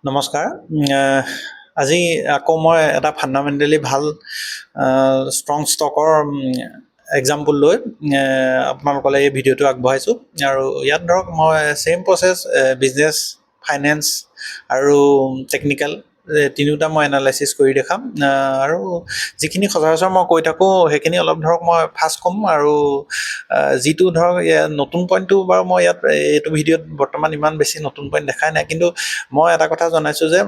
নমস্কাৰ। আজি আকৌ মই এটা ফাণ্ডামেণ্টেলি ভাল ষ্ট্ৰং ষ্টকৰ এক্সাম্পল লৈ আপোনালোকলৈ এই ভিডিঅ'টো আগবঢ়াইছোঁ। আৰু ইয়াত ধৰক মই ছেইম প্ৰচেছ বিজনেছ, ফাইনেন্স আৰু টেকনিকেল তিনিওটা মই এনালাইচিছ কৰি দেখাম। আৰু যিখিনি সচৰাচৰ মই কৈ থাকোঁ সেইখিনি অলপ ধৰক মই ফাষ্ট ক'ম। আৰু যিটো ধৰক নতুন পইণ্টটো বাৰু মই ইয়াত এইটো ভিডিঅ'ত বৰ্তমান ইমান বেছি নতুন পইণ্ট দেখাই নাই, কিন্তু মই এটা কথা জনাইছোঁ যে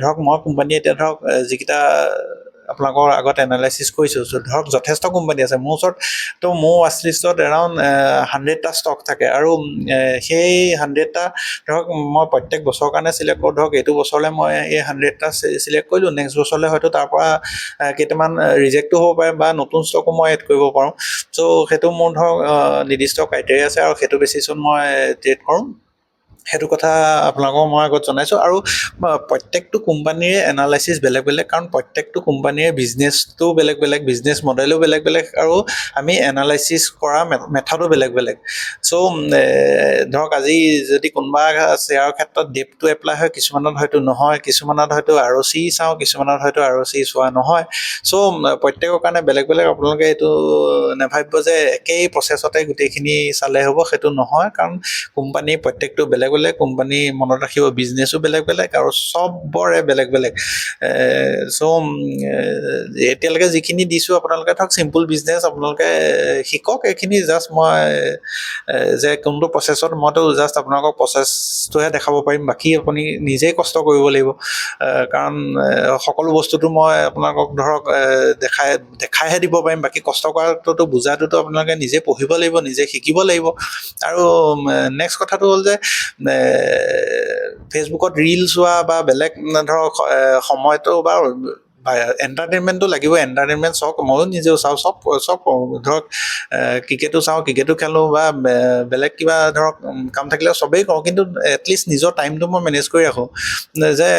ধৰক মই কোম্পানী এতিয়া ধৰক যিকেইটা আপোনালোকৰ আগত এনালাইচিছ কৰিছোঁ, ধৰক যথেষ্ট কোম্পানী আছে মোৰ ওচৰত। তো মোৰ ৱাচ লিষ্টত এৰাউণ্ড 100টা ষ্টক থাকে। আৰু সেই 100টা ধৰক মই প্ৰত্যেক বছৰৰ কাৰণে চিলেক্ট কৰোঁ। ধৰক এইটো বছৰলৈ মই এই 100টা চিলেক্ট কৰিলোঁ, নেক্সট বছৰলৈ হয়তো তাৰ পৰা কেইটামান ৰিজেক্টো হ'ব পাৰে বা নতুন ষ্টকো মই এড কৰিব পাৰোঁ। চ' সেইটো মোৰ ধৰক নিৰ্দিষ্ট ক্ৰাইটেৰিয়া আছে আৰু সেইটো বেচিছত মই ট্ৰেড কৰোঁ। সেইটো কথা আপোনালোকক মই আগত জনাইছোঁ। আৰু প্ৰত্যেকটো কোম্পানীৰে এনালাইচিছ বেলেগ বেলেগ, কাৰণ প্ৰত্যেকটো কোম্পানীৰে বিজনেছটোও বেলেগ বেলেগ, বিজনেছ মডেলো বেলেগ বেলেগ, আৰু আমি এনালাইচিছ কৰা মেথডো বেলেগ বেলেগ। চ' ধৰক আজি যদি কোনোবা শ্বেয়াৰৰ ক্ষেত্ৰত ডেপটো এপ্লাই হয়, কিছুমানত হয়তো নহয়, কিছুমানত হয়তো ROC চাওঁ, কিছুমানত হয়তো ROC চোৱা নহয়। চ' প্ৰত্যেকৰ কাৰণে বেলেগ বেলেগ। আপোনালোকে এইটো নেভাবিব যে একেই প্ৰচেছতে গোটেইখিনি চালে হ'ব, সেইটো নহয়। কাৰণ কোম্পানী প্ৰত্যেকটো বেলেগ বেলেগ, কোম্পানী মনত ৰাখিব বিজনেছো বেলেগ বেলেগ আৰু চবৰে বেলেগ বেলেগ। চ' এতিয়ালৈকে যিখিনি দিছোঁ আপোনালোকে ধৰক চিম্পুল বিজনেছ আপোনালোকে শিকক। এইখিনি জাষ্ট মই যে কোনটো প্ৰচেছত মইতো জাষ্ট আপোনালোকক প্ৰচেছটোহে দেখাব পাৰিম, বাকী আপুনি নিজেই কষ্ট কৰিব লাগিব। কাৰণ সকলো বস্তুটো মই আপোনালোকক ধৰক দেখাইহে দিব পাৰিম, বাকী কষ্ট কৰাটোতো বুজাটোতো আপোনালোকে নিজে পঢ়িব লাগিব, নিজে শিকিব লাগিব। আৰু নেক্সট কথাটো হ'ল যে ফেচবুকত ৰিল চোৱা বা বেলেগ ধৰক সময়টো বা এণ্টাৰটেইনমেণ্টটো লাগিব। এণ্টাৰটেইনমেণ্ট চাওক, ময়ো নিজেও চাওঁ, চব ধৰক ক্ৰিকেটো চাওঁ, ক্ৰিকেটো খেলোঁ, বা বেলেগ কিবা ধৰক কাম থাকিলে চবেই কৰোঁ। কিন্তু এটলিষ্ট নিজৰ টাইমটো মই মেনেজ কৰি ৰাখোঁ যে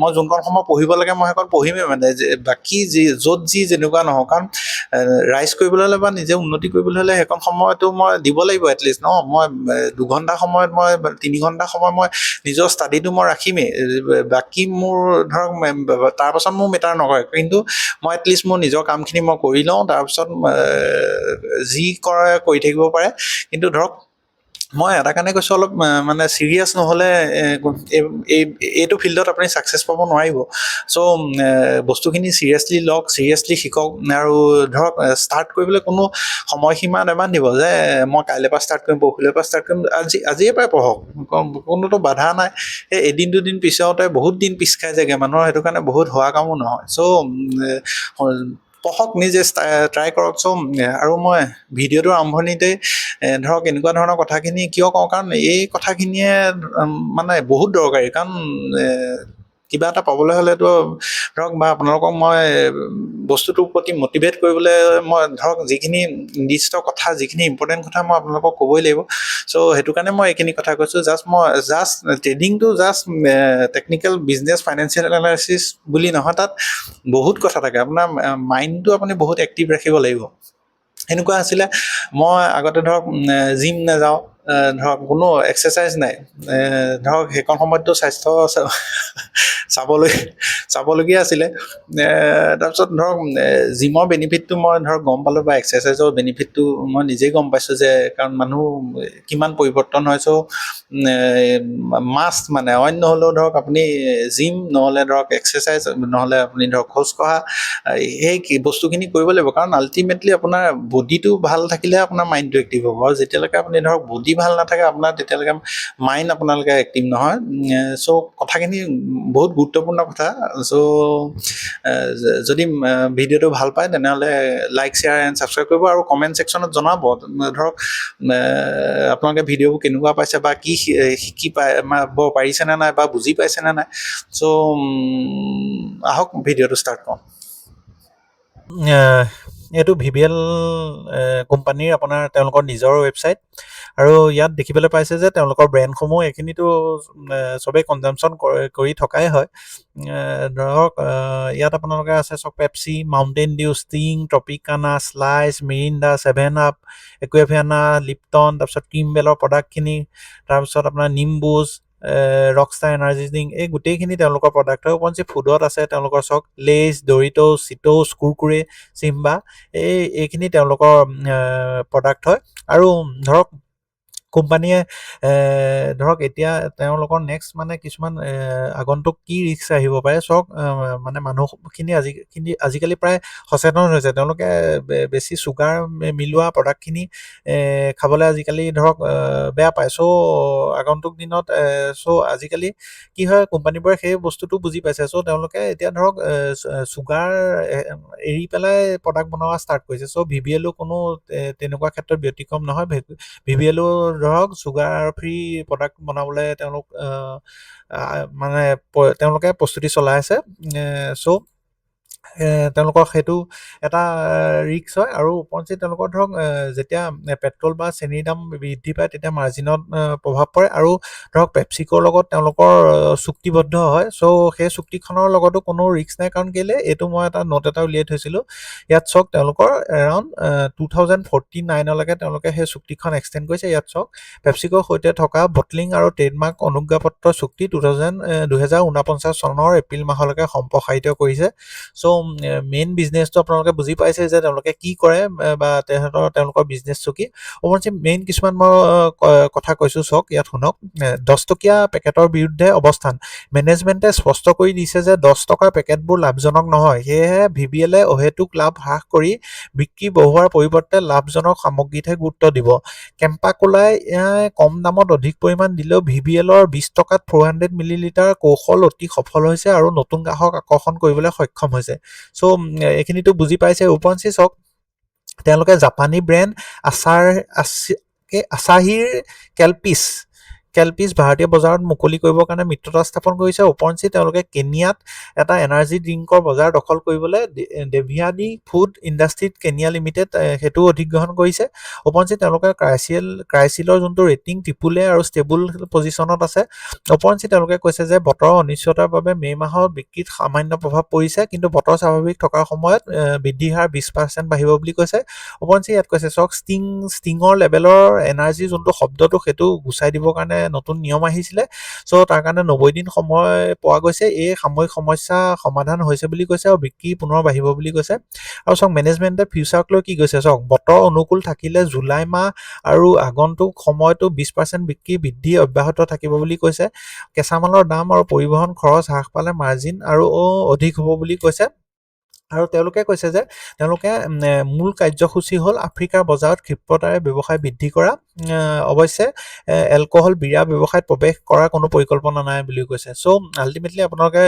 মই যোনকণ সময় পঢ়িব লাগে মই সেইকণ পঢ়িমেই। মানে বাকী য'ত যেনেকুৱা নহওক, কাৰণ ৰাইজ কৰিবলৈ হ'লে বা নিজে উন্নতি কৰিবলৈ হ'লে সেইকণ সময়তো মই দিব লাগিব এটলিষ্ট। মই 2 ঘণ্টা সময়ত মই 3 ঘণ্টা সময় মই নিজৰ ষ্টাডিটো মই ৰাখিমেই। বাকী মোৰ ধৰক তাৰপাছত মোৰ মেটাৰ নকৰে, কিন্তু মই এটলিষ্ট মোৰ নিজৰ কামখিনি মই কৰি লওঁ। তাৰপিছত যি কৰে কৰি থাকিব পাৰে। কিন্তু ধৰক মই এটা কাৰণে কৈছোঁ, অলপ মানে ছিৰিয়াছ নহ'লে এইটো ফিল্ডত আপুনি ছাকচেছ পাব নোৱাৰিব। চ' বস্তুখিনি ছিৰিয়াছলি লওক, ছিৰিয়াছলি শিকক। আৰু ধৰক ষ্টাৰ্ট কৰিবলৈ কোনো সময়সীমা নেবান্ধিব যে মই কাইলৈ পৰা ষ্টাৰ্ট কৰিম, পৰহিলৈ পৰা ষ্টাৰ্ট কৰিম। আজিয়ে পৰাই পঢ়ক, কোনোতো বাধা নাই। এই এদিন দুদিন পিছতে বহুত দিন পিছ খাই যায়গৈ মানুহৰ, সেইটো কাৰণে বহুত হোৱা কামো নহয়। চ' পঢ়ক, নিজে ট্ৰাই কৰক। চ' আৰু মই ভিডিঅ'টোৰ আৰম্ভণিতে ধৰক এনেকুৱা ধৰণৰ কথাখিনি কিয় কওঁ, কাৰণ এই কথাখিনিয়ে মানে বহুত দৰকাৰী। কাৰণ কিবা এটা পাবলৈ হ'লেতো ধৰক বা আপোনালোকক মই বস্তুটোৰ প্ৰতি মটিভেট কৰিবলৈ মই ধৰক যিখিনি নিৰ্দিষ্ট কথা, যিখিনি ইম্পৰ্টেণ্ট কথা মই আপোনালোকক ক'বই লাগিব। চ' সেইটো কাৰণে মই এইখিনি কথা কৈছোঁ। জাষ্ট ট্ৰেডিংটো just technical business financial analysis বুলি নহয়, তাত বহুত কথা থাকে। আপোনাৰ মাইণ্ডটো আপুনি বহুত এক্টিভ ৰাখিব লাগিব। এনেকুৱা আছিলে, মই আগতে ধৰক জিম নাযাওঁ, ধৰক কোনো এক্সাৰচাইজ নাই, ধৰক সেইকণ সময়ততো স্বাস্থ্য চাবলগীয়া আছিলে। তাৰপিছত ধৰক জিমৰ বেনিফিটটো মই ধৰক গম পালোঁ, বা এক্সাৰচাইজৰ বেনিফিটটো মই নিজেই গম পাইছোঁ যে কাৰণ মানুহ কিমান পৰিৱৰ্তন হয়। চ' মাষ্ট মানে অইন নহ'লেও ধৰক আপুনি জিম নহ'লে ধৰক এক্সাৰচাইজ নহ'লে আপুনি ধৰক খোজকঢ়া, সেই বস্তুখিনি কৰিব লাগিব। কাৰণ আল্টিমেটলি আপোনাৰ বডিটো ভাল থাকিলেহে আপোনাৰ মাইণ্ডটো এক্টিভ হ'ব। আৰু যেতিয়ালৈকে আপুনি ধৰক বডি ভাল নাথাকে আপোনাৰ, তেতিয়ালৈকে মাইণ্ড আপোনালোকে এক্টিভ নহয়। চ' কথাখিনি বহুত গুৰুত্বপূৰ্ণ কথা। চ' যদি ভিডিঅ'টো ভাল পায় তেনেহ'লে লাইক, শ্বেয়াৰ এণ্ড ছাবস্ক্ৰাইব কৰিব, আৰু কমেণ্ট ছেকশ্যনত জনাব ধৰক আপোনালোকে ভিডিঅ'বোৰ কেনেকুৱা পাইছে, বা কি শিকি পাৰিছেনে নাই, বা বুজি পাইছেনে নাই। চ' আহক ভিডিঅ'টো ষ্টাৰ্ট কৰোঁ। এইটো VBL কোম্পানীৰ আপোনাৰ তেওঁলোকৰ নিজৰ ৱেবছাইট, আৰু ইয়াত দেখিবলৈ পাইছে যে তেওঁলোকৰ ব্ৰেণ্ডসমূহ এইখিনিতো চবেই কনজামশ্যন কৰি থকাই হয়। ধৰক ইয়াত আপোনালোকে আছে চব Pepsi, Mountain Dew, Sting, Tropicana, Slice, Mirinda, 7 Up, Aquafina, Lipton, তাৰপিছত ক্ৰীমবেলৰ প্ৰডাক্টখিনি, তাৰপিছত আপোনাৰ নিম্বুজ, ৰকষ্টাৰ এনাৰ্জি ড্ৰিংক, এই গোটেইখিনি তেওঁলোকৰ প্ৰডাক্ট হয়। ওপৰঞ্চি ফুডত আছে তেওঁলোকৰ চাওক লেইছ, ডৰিট'ছ, চিট'ছ, কুৰকুৰে, চিম্বা, এইখিনি তেওঁলোকৰ প্ৰডাক্ট হয়। আৰু ধৰক কোম্পানীয়ে ধৰক এতিয়া তেওঁলোকৰ নেক্সট মানে কিছুমান আগন্তুক কি ৰিস্ক আহিব পাৰে চাওক, মানে মানুহখিনি আজিকালি প্ৰায় সচেতন হৈছে। তেওঁলোকে বেছি চুগাৰ মিলোৱা প্ৰডাক্টখিনি খাবলৈ আজিকালি ধৰক বেয়া পায়। চ' আগন্তুক দিনত আজিকালি কি হয়, কোম্পানীবোৰে সেই বস্তুটো বুজি পাইছে। চ' তেওঁলোকে এতিয়া ধৰক চুগাৰ এৰি পেলাই প্ৰডাক্ট বনোৱা ষ্টাৰ্ট কৰিছে। চ' VBLও কোনো তেনেকুৱা ক্ষেত্ৰত ব্যতিক্ৰম নহয়। VBLও ধৰক চুগাৰ ফ্ৰী প্ৰডাক্ট বনাবলৈ মানে তেওঁলোকে প্ৰস্তুতি চলাই আছে। চ' তেওঁলোকৰ সেইটো এটা ৰিস্ক হয়। আৰু ওপৰঞ্চি তেওঁলোকৰ ধৰক যেতিয়া পেট্ৰল বা চেনিৰ দাম বৃদ্ধি পায় তেতিয়া মাৰ্জিনত প্ৰভাৱ পৰে। আৰু ধৰক পেপচিকোৰ লগত তেওঁলোকৰ চুক্তিবদ্ধ হয়। চ' সেই চুক্তিখনৰ লগতো কোনো ৰিস্ক নাই, কাৰণ কেলে এইটো মই এটা নোট এটা উলিয়াই থৈছিলোঁ। ইয়াত চাওক তেওঁলোকৰ এৰাউণ্ড 2049লৈকে তেওঁলোকে সেই চুক্তিখন এক্সটেণ্ড কৰিছে। ইয়াত চাওক পেপচিকোৰ সৈতে থকা বটলিং আৰু ট্ৰেডমাৰ্ক অনুজ্ঞাপত্ৰ চুক্তি 2049 চনৰ এপ্ৰিল মাহলৈকে সম্প্ৰসাৰিত কৰিছে। চ' মেইন বিজনেছটো আপোনালোকে বুজি পাইছে যে তেওঁলোকে কি কৰে বা তেওঁলোকৰ বিজনেছটো কি। অৱশ্যে মেইন কিছুমান মই কথা কৈছোঁ চাওক, ইয়াত শুনক। 10 টকীয়া পেকেটৰ বিৰুদ্ধে অৱস্থান। মেনেজমেণ্টে স্পষ্ট কৰি দিছে যে 10 টকাৰ পেকেটবোৰ লাভজনক নহয়। সেয়েহে VBLে অহেতুক লাভ হ্ৰাস কৰি বিক্ৰী বঢ়োৱাৰ পৰিৱৰ্তে লাভজনক সামগ্ৰীতহে গুৰুত্ব দিব। কেম্পা কোলাই কম দামত অধিক পৰিমাণ দিলেও VBLৰ 20 টকাত 400 মিলিলিটাৰ কৌশল অতি সফল হৈছে আৰু নতুন গ্ৰাহক আকৰ্ষণ কৰিবলৈ সক্ষম হৈছে। চ' এইখিনিতো বুজি পাইছে। ওপৰঞ্চি চাওক তেওঁলোকে জাপানী ব্ৰেণ্ড আছাহিৰ কেলপিছ ভাৰতীয় বজাৰত মুকলি কৰিবৰ কাৰণে মিত্ৰতা স্থাপন কৰিছে। ওপৰঞ্চি তেওঁলোকে কেনিয়াত এটা এনাৰ্জি ড্ৰিংকৰ বজাৰ দখল কৰিবলৈ দেভিয়ানী ফুড ইণ্ডাষ্ট্ৰীত কেনিয়া লিমিটেড সেইটো অধিগ্ৰহণ কৰিছে। ওপৰঞ্চি তেওঁলোকে ক্ৰাইচিলৰ যোনটো ৰেটিং AAA আৰু ষ্টেবল পজিশ্যনত আছে। ওপৰঞ্চি তেওঁলোকে কৈছে যে বতৰৰ অনিশ্চয়তাৰ বাবে মে' মাহৰ বিক্ৰীত সামান্য প্ৰভাৱ পৰিছে, কিন্তু বতৰ স্বাভাৱিক থকাৰ সময়ত বৃদ্ধিৰ হাৰ 20% বাঢ়িব বুলি কৈছে। ওপৰঞ্চি ইয়াত কৈছে চাওক ষ্টিঙৰ লেবেলৰ এনাৰ্জি যোনটো শব্দটো সেইটো গুচাই দিবৰ কাৰণে নতুন নিয়ম আহিছিলে। চ' তাৰ কাৰণে 90 দিন সময় পোৱা গৈছে। এই সাময়িক সমস্যা সমাধান হৈছে বুলি কৈছে আৰু বিক্ৰী পুনৰ বাঢ়িব বুলি কৈছে। আৰু চাওক মেনেজমেণ্টে ফিউচাৰক লৈ কি কৈছে চাওক, বতৰ অনুকূল থাকিলে জুলাই মাহ আৰু আগন্তুক সময়তো 20% বিক্ৰী বৃদ্ধি অব্যাহত থাকিব বুলি কৈছে। কেঁচামালৰ দাম আৰু পৰিবহণ খৰচ হ্ৰাস পালে মাৰ্জিন আৰু অধিক হ'ব বুলি কৈছে। আৰু তেওঁলোকে কৈছে যে তেওঁলোকে মূল কাৰ্যসূচী হ'ল আফ্ৰিকাৰ বজাৰত ক্ষিপ্ৰতাৰে ব্যৱসায় বৃদ্ধি কৰা। অৱশ্যে এলকহল বিয়া ব্যৱসায়ত প্ৰৱেশ কৰাৰ কোনো পৰিকল্পনা নাই বুলি কৈছে। চ' আল্টিমেটলি আপোনালোকে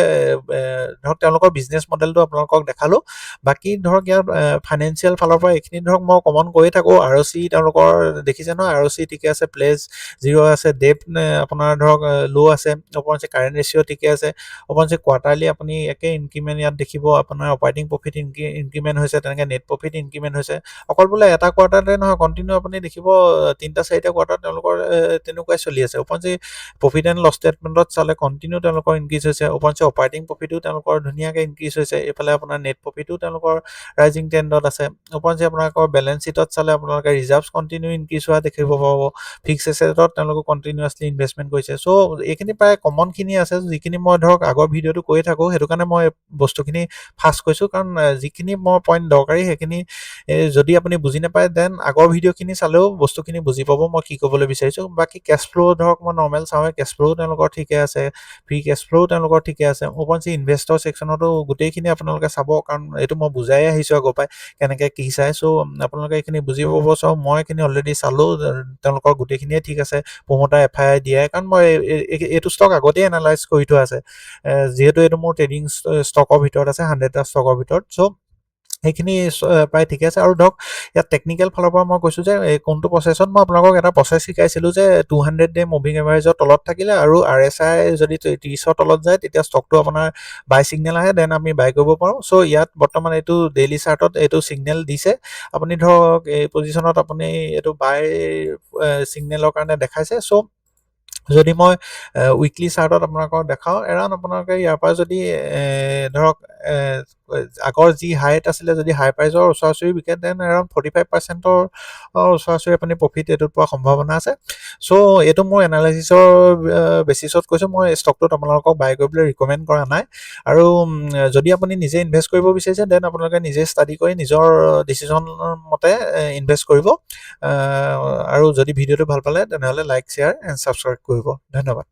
ধৰক তেওঁলোকৰ বিজনেছ মডেলটো আপোনালোকক দেখালোঁ। বাকী ধৰক ইয়াৰ ফাইনেন্সিয়েল ফালৰ পৰা এইখিনি ধৰক মই কমন কৈয়ে থাকোঁ। ROC তেওঁলোকৰ দেখিছে নহয়, ROC ঠিকে আছে, প্লেজ 0 আছে, ডেপ আপোনাৰ ধৰক ল' আছে, ওপৰঞ্চি কাৰেণ্ট ৰেচিঅ' ঠিকে আছে। ওপৰঞ্চি কোৱাৰ্টাৰলি আপুনি একে ইনক্ৰিমেণ্ট ইয়াত দেখিব, আপোনাৰ অপাৰেটিং প্ৰফিট ইনক্ৰিমেণ্ট হৈছে, তেনেকৈ নেট প্ৰফিট ইনক্ৰিমেণ্ট হৈছে। অকল বোলে এটা কোৱাৰ্টাৰতে নহয়, কণ্টিনিউ আপুনি দেখিব 3-4টা কোৱাৰ্টাৰ তেওঁলোকৰ তেনেকুৱাই চলি আছে। ওপৰঞ্চি প্ৰফিট এণ্ড লছ ষ্টেটমেণ্টত চালে কণ্টিনিউ তেওঁলোকৰ ইনক্ৰিজ হৈছে। ওপৰঞ্চি অপাৰেটিং প্ৰফিটো তেওঁলোকৰ ধুনীয়াকৈ ইনক্ৰিজ হৈছে। এইফালে আপোনাৰ নেট প্ৰফিটো তেওঁলোকৰ ৰাইজিং ট্ৰেণ্ডত আছে। ওপৰঞ্চি আপোনালোকৰ বেলেঞ্চ শ্বীটত চালে আপোনালোকে ৰিজাৰ্ভছ কণ্টিনিউ ইনক্ৰিজ হোৱা দেখিব পাব। ফিক্স এছেটত তেওঁলোকে কণ্টিনিউৱাছলি ইনভেষ্টমেণ্ট কৰিছে। চ' এইখিনি প্ৰায় কমনখিনি আছে, যিখিনি মই ধৰক আগৰ ভিডিঅ'টো কৈয়ে থাকোঁ। সেইটো কাৰণে মই বস্তুখিনি ফাষ্ট কৈছোঁ, কাৰণ যিখিনি মই পইণ্ট দৰকাৰী সেইখিনি যদি আপুনি বুজি নাপায় দেন আগৰ ভিডিঅ'খিনি চালেও বস্তুখিনি বুজি পাব মই কি ক'বলৈ বিচাৰিছোঁ। বাকী কেছ ফ্ল' ধৰক মই নৰ্মেল চাওঁৱে, কেছ ফ্ল'ও তেওঁলোকৰ ঠিকে আছে, ফ্ৰী কেছ ফ্ল'ও তেওঁলোকৰ ঠিকে আছে। ওপৰঞ্চি ইনভেষ্টৰ ছেকশ্যনতো গোটেইখিনি আপোনালোকে চাব, কাৰণ এইটো মই বুজাই আহিছোঁ আগৰ পৰাই কেনেকৈ কি চাই। চ' আপোনালোকে এইখিনি বুজি পাব। চ' মই এইখিনি অলৰেডি চালোঁ, তেওঁলোকৰ গোটেইখিনিয়ে ঠিক আছে। প্ৰমোটাৰ FII দিয়াই, কাৰণ মই এইটো ষ্টক আগতেই এনালাইজ কৰি থোৱা আছে, যিহেতু এইটো মোৰ ট্ৰেডিং ষ্টকৰ ভিতৰত আছে, 100টা ষ্টকৰ ভিতৰত। চ' সেইখিনি প্ৰায় ঠিকে আছে। আৰু ধৰক ইয়াত টেকনিকেল ফালৰ পৰা মই কৈছোঁ যে কোনটো প্ৰচেছত মই আপোনালোকক এটা প্ৰচেছ শিকাইছিলোঁ যে 200 ডে মুভিং এভাৰেজৰ তলত থাকিলে আৰু RSI যদি 30ৰ তলত যায় তেতিয়া ষ্টকটো আপোনাৰ বাই ছিগনেল আহে, দেন আমি বাই কৰিব পাৰোঁ। চ' ইয়াত বৰ্তমান এইটো ডেইলি চাৰ্টত এইটো ছিগনেল দিছে। আপুনি ধৰক এই পজিশ্যনত আপুনি এইটো বাই ছিগনেলৰ কাৰণে দেখাইছে। চ' যদি মই উইকলি চাৰ্টত আপোনালোকক দেখাওঁ, এৰাউণ্ড আপোনালোকে ইয়াৰ পৰা যদি ধৰক আগৰ যি হাইট আছিলে যদি হাই প্ৰাইজৰ ওচৰা-ওচৰি বিকে দেন এৰাউণ্ড 45%ৰ ওচৰা-ওচৰি আপুনি প্ৰফিট এইটোত পোৱাৰ সম্ভাৱনা আছে। চ' এইটো মোৰ এনালাইচিছৰ বেচিছত কৈছোঁ, মই ষ্টকটোত আপোনালোকক বাই কৰিবলৈ ৰিকমেণ্ড কৰা নাই। আৰু যদি আপুনি নিজে ইনভেষ্ট কৰিব বিচাৰিছে দেন আপোনালোকে নিজে ষ্টাডি কৰি নিজৰ ডিচিশ্যন মতে ইনভেষ্ট কৰিব। আৰু যদি ভিডিঅ'টো ভাল পালে তেনেহ'লে লাইক শ্বেয়াৰ এণ্ড ছাবস্ক্ৰাইব কৰিব। ধন্যবাদ।